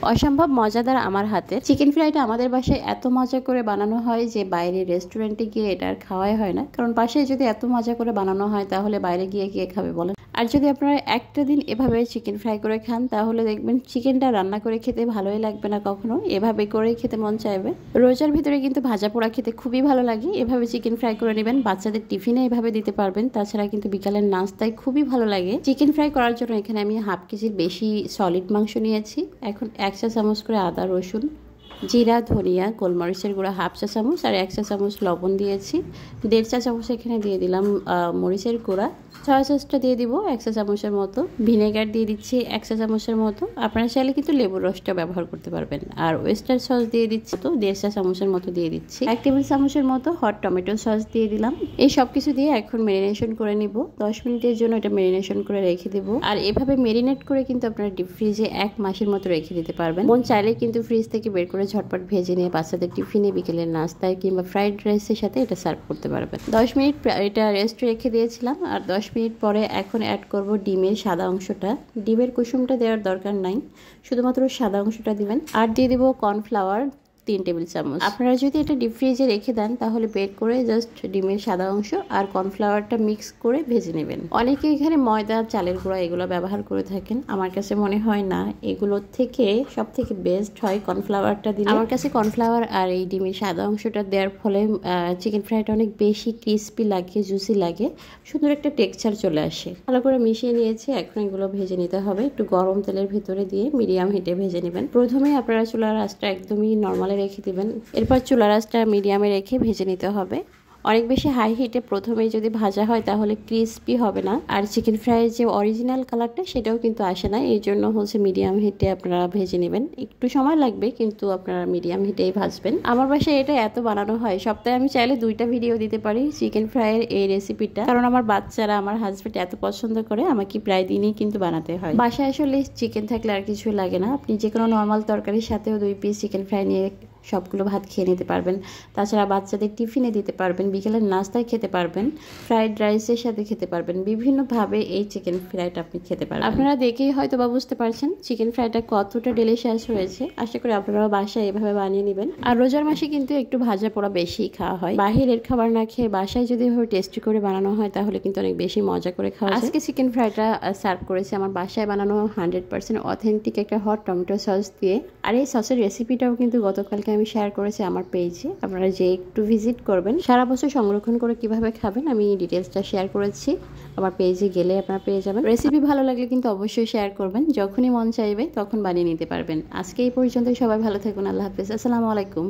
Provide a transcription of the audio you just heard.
অসম্ভব মজাদার আমার হাতে চিকেন ফ্রাইটা আমাদের বাসায় এত মজা করে বানানো হয় যে বাইরে রেস্টুরেন্টে গিয়ে এটা আর খাওয়াই হয় না। কারণ বাসায় যদি এত মজা করে বানানো হয় তাহলে বাইরে গিয়ে কে খাবে বলেন। আর যদি আপনারা একটা দিন এভাবে চিকেন ফ্রাই করে খান তাহলে দেখবেন চিকেনটা রান্না করে খেতে ভালোই লাগবে না কখনো, এভাবে করেই খেতে মন চাইবে। রোজার ভিতরে কিন্তু ভাজা পোড়া খেতে খুবই ভালো লাগে। এভাবে চিকেন ফ্রাই করে নেবেন, বাচ্চাদের টিফিনে এভাবে দিতে পারবেন। তাছাড়া কিন্তু বিকালের নাস্তায় খুবই ভালো লাগে। চিকেন ফ্রাই করার জন্য এখানে আমি হাফ কেজির বেশি সলিড মাংস নিয়েছি। এখন 1 চা চামচ করে আদা রসুন, জিরা, ধনিয়া, গোলমরিচের গুঁড়া হাফ চা চামচ আর 1 চা চামচ লবণ দিয়েছি। 1.5 চা চামচ এখানে দিয়ে দিলাম মরিচের গুঁড়া। সয়া সসটা দিয়ে দিব 1 চা চামচের মতো। ভিনেগার দিয়ে দিচ্ছি 1 চা চামচের মতো। আপনারা চাইলে কিন্তু লেবুর রসটা ব্যবহার করতে পারবেন। আর ওয়েস্টার সস দিয়ে দিচ্ছি তো 1.5 চা চামচের মতো দিয়ে দিচ্ছি। 1 টেবিল চামচের মতো হট টমেটো সস দিয়ে দিলাম। এই সব কিছু দিয়ে এখন ম্যারিনেশন করে নিব। 10 মিনিটের জন্য এটা ম্যারিনেশন করে রেখে দেব। আর এভাবে ম্যারিনেট করে কিন্তু আপনারা ডিপ ফ্রিজে 1 মাসের মতো রেখে দিতে পারবেন। মন চাইলে কিন্তু ফ্রিজ থেকে বের করে ঝটপট ভেজে নিয়ে বাচ্চাদের টিফিনে, বিকেলের নাস্তায় কিংবা ফ্রাইড রাইসের সাথে এটা সার্ভ করতে পারবেন। 10 মিনিট এটা রেস্ট রেখে দিয়েছিলাম। আর 10 মিনিট পরে এখন অ্যাড করব ডিমের সাদা অংশটা। ডিমের কুসুমটা দেওয়ার দরকার নাই, শুধুমাত্র সাদা অংশটা দিবেন। আর দিয়ে দিব কর্নফ্লাওয়ার 3 টেবিল চামচ। আপনারা যদি এটা ডিপ ফ্রিজে রেখে দেন তাহলে বের করে জাস্ট ডিমের সাদা অংশ আর কর্নফ্লাওয়ারটা মিক্স করে ভেজে নেবেন। অনেকে এখানে ময়দা, চালের গুঁড়া এগুলো ব্যবহার করে থাকেন। আমার কাছে মনে হয় না, এগুলোর থেকে সব থেকে বেস্ট হয় কর্নফ্লাওয়ারটা দিলে। আমার কাছে কর্নফ্লাওয়ার আর এই ডিমের সাদা অংশটা দেওয়ার ফলে চিকেন ফ্রাইটা অনেক বেশি ক্রিস্পি লাগে, জুসি লাগে, সুন্দর একটা টেক্সচার চলে আসে। ভালো করে মিশিয়ে নিয়েছি। এখন এগুলো ভেজে নিতে হবে একটু গরম তেলের ভিতরে দিয়ে মিডিয়াম হিটে ভেজে নেবেন। প্রথমে আপনারা চুলার আঁচটা একদমই নর্মালে রেখে দিবেন। এরপর চুলার আঁচটা মিডিয়ামে রেখে ভেজে নিতে হবে। অনেক বেশি হাই হিটে প্রথমেই যদি ভাজা হয় তাহলে ক্রিস্পি হবে না, আর চিকেন ফ্রাইয়ের যে অরিজিনাল কালারটা সেটাও কিন্তু আসে না। এই জন্য মিডিয়াম হিটে আপনারা ভেজে নেবেন। একটু সময় লাগবে কিন্তু আপনারা মিডিয়াম হিটেই ভাজবেন। আমার বাসায় এটা এত বানানো হয়, সপ্তাহে আমি চাইলে 2টা ভিডিও দিতে পারি চিকেন ফ্রাইয়ের এই রেসিপিটা। কারণ আমার বাচ্চারা, আমার হাজবেন্ড এত পছন্দ করে, আমাকে প্রায় দিনই কিন্তু বানাতে হয়। বাসায় আসলে চিকেন থাকলে আর কিছু লাগে না। আপনি যে কোনো নর্মাল তরকারির সাথেও 2 পিস চিকেন ফ্রাই নিয়ে সবগুলো ভাত খেয়ে নিতে পারবেন। তাছাড়া বাচ্চাদের টিফিনে দিতে পারবেন, বিকেলের নাস্তায় খেতে পারবেন, ফ্রাইড রাইসের সাথে খেতে পারবেন। বিভিন্নভাবে এই চিকেন ফ্রাইটা আপনি খেতে পারবেন। আপনারা দেখেই হয়তো বা বুঝতে পারছেন চিকেন ফ্রাইটা কতটা ডেলিশিয়াস হয়েছে। আশা করি আপনারাও বাসায় এভাবে বানিয়ে নেবেন। আর রোজার মাসে কিন্তু একটু ভাজা পোড়া বেশি খাওয়া হয়। বাহিরের খাবার না খেয়ে বাসায় যদি এভাবে টেস্টি করে বানানো হয় তাহলে কিন্তু অনেক বেশি মজা করে খাওয়া যায়। আজকে চিকেন ফ্রাইটা সার্ভ করেছি আমার বাসায় বানানো 100% অথেন্টিক একটা হট টমেটো সস দিয়ে। আর এই সসের রেসিপিটাও কিন্তু গতকালকে আমি শেয়ার করেছি আমার পেজে। আপনারা যে একটু ভিজিট করবেন। সারা বছর সংরক্ষণ করে কিভাবে খাবেন আমি ডিটেলসটা শেয়ার করেছি। আমার পেজে গেলে আপনারা পেয়ে যাবেন। রেসিপি ভালো লাগলে কিন্তু অবশ্যই শেয়ার করবেন। যখনই মন চাইবে তখন বানিয়ে নিতে পারবেন। আজকে এই পর্যন্তই। সবাই ভালো থাকুন। আল্লাহ হাফেজ। আসসালামু আলাইকুম।